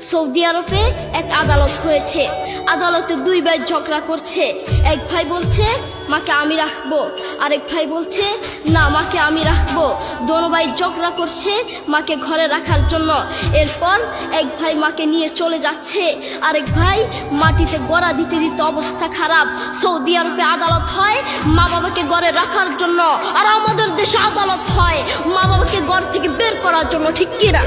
Saudi আরবে এক আদালত হয়েছে। আদালতে দুই ভাই ঝগড়া করছে। এক ভাই বলছে মাকে আমি রাখবো, আরেক ভাই বলছে না মাকে আমি রাখবো। দোনো ভাই ঝগড়া করছে মাকে ঘরে রাখার জন্য। এরপর এক ভাই মাকে নিয়ে চলে যাচ্ছে, আরেক ভাই মাটিতে গড়া দিতে দিতে অবস্থা খারাপ। সৌদি আরবে আদালত হয় মা বাবাকে ঘরে রাখার জন্য, আর আমাদের দেশে আদালত হয় মা বাবাকে ঘর থেকে বের করার জন্য, ঠিক কিনা?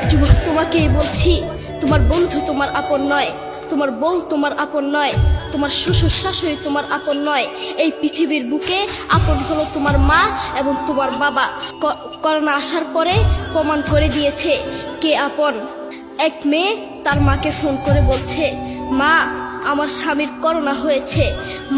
যুবক, তোমাকেই বলছি, তোমার বন্ধু তোমার আপন নয়, তোমার বউ তোমার আপন নয়, তোমার শ্বশুর শাশুড়ি তোমার আপন নয়। এই পৃথিবীর বুকে আপন হলো তোমার মা এবং তোমার বাবা। করোনা আসার পরে প্রমাণ করে দিয়েছে কে আপন। এক মেয়ে তার মাকে ফোন করে বলছে, মা আমার স্বামীর করোনা হয়েছে।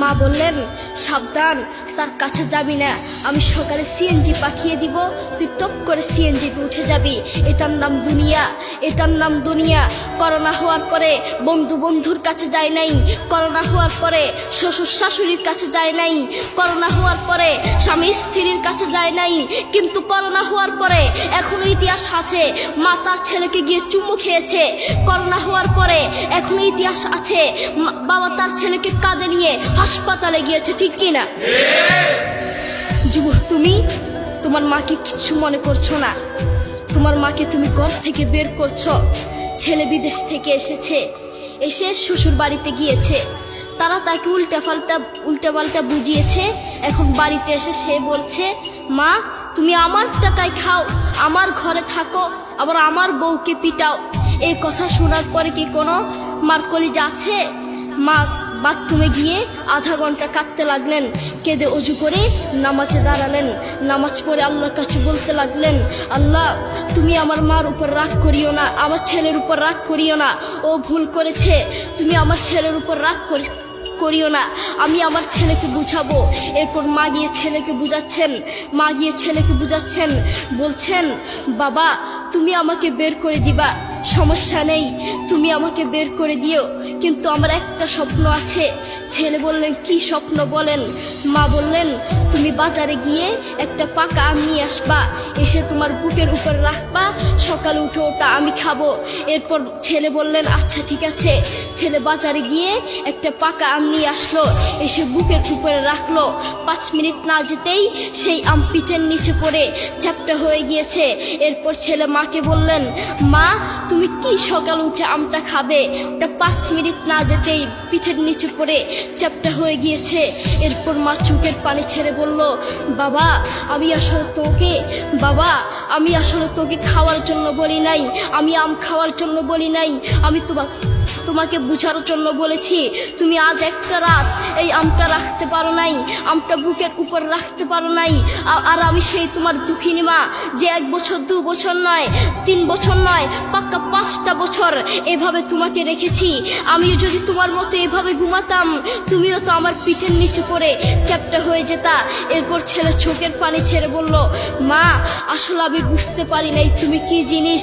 মা বললেন সাবধান, তার কাছে যাবি না, আমি সকালে সিএনজি পাঠিয়ে দিব, তুই টপ করে সিএনজিতে উঠে যাবি। এটার নাম দুনিয়া, এটার নাম দুনিয়া। করোনা হওয়ার পরে বন্ধু বন্ধুর কাছে যায় নাই, করোনা হওয়ার পরে শ্বশুর শাশুড়ির কাছে যায় নাই, করোনা হওয়ার পরে স্বামী স্ত্রীর কাছে যায় নাই, কিন্তু করোনা হওয়ার পরে এখনো ইতিহাস আছে মা তার ছেলেকে গিয়ে চুমু খেয়েছে। করোনা হওয়ার পরে এখনো ইতিহাস আছে বাবা তার ছেলেকে কাঁধে নিয়ে হাসপাতালে গিয়েছে, ঠিক কিনা? যুবক, তুমি তোমার মাকে কিছু মনে করছো না। তোমার মাকে তুমি ঘর থেকে বের করছো। ছেলে বিদেশ থেকে এসেছে, এসে শ্বশুর বাড়িতে গিয়েছে, তারা তাকে উল্টাপাল্টা বুঝিয়েছে। এখন বাড়িতে এসে সে বলছে, মা তুমি আমার টাকায় খাও, আমার ঘরে থাকো, আবার আমার বউকে পিটাও। এই কথা শোনার পরে কি কোনো মার কলিজা আছে? মা বাথরুমে গিয়ে আধা ঘন্টা কাঁদতে লাগলেন। কেঁদে অজু করে নামাজে দাঁড়ালেন। নামাজ পড়ে আল্লাহর কাছে বলতে লাগলেন, আল্লাহ তুমি আমার মার উপর রাগ করিও না, আমার ছেলের উপর রাগ করিও না, ও ভুল করেছে, তুমি আমার ছেলের উপর রাগ করিও না, আমি আমার ছেলেকে বুঝাবো। এরপর মা গিয়ে ছেলেকে বুঝাচ্ছেন, বলছেন বাবা তুমি আমাকে বের করে দিবা, সমস্যা নেই, তুমি আমাকে বের করে দিও, কিন্তু আমার একটা স্বপ্ন আছে। ছেলে বললেন কি স্বপ্ন বলেন? মা বললেন তুমি বাজারে গিয়ে একটা পাকা আম নিয়ে আসবা, এসে তোমার বুকের উপর রাখবা, সকালে উঠে ওটা আমি খাবো। এরপর ছেলে বললেন আচ্ছা ঠিক আছে। ছেলে বাজারে গিয়ে একটা পাকা আম নিয়ে আসলো, এসে বুকের উপরে রাখলো। 5 মিনিট না যেতেই সেই আম পিঠের নিচে পড়ে চ্যাপ্টা হয়ে গিয়েছে। এরপর ছেলে মাকে বললেন, মা তুমি কি সকাল উঠে আমটা খাবে? ওটা 5 মিনিট না যেতেই পিঠের নিচে পড়ে চ্যাপ্টা হয়ে গিয়েছে। এরপর মা চোখের পানি ছেড়ে বলল, বাবা আমি আসলে তোকে খাওয়ার জন্য বলি নাই, আমি আম খাওয়ার জন্য বলি নাই, আমি তোমাকে বুঝার জন্য বলেছি। তুমি আজ একটা রাত এই আমটা রাখতে পারো নাই, আমটা বুকের উপর রাখতে পারো নাই, আর আমি সেই তোমার দুঃখিনী মা যে 1 বছর 2 বছর নয় 3 বছর নয় পাক্কা 5টা বছর এভাবে তোমাকে রেখেছি। আমিও যদি তোমার মতো এভাবে ঘুমাতাম, তুমিও তো আমার পিঠের নিচে পড়ে চ্যাপ্টা হয়ে যেতা। এরপর ছেলে চোখের পানি ছেড়ে বলল, মা আসলে আমি বুঝতে পারি নাই তুমি কি জিনিস।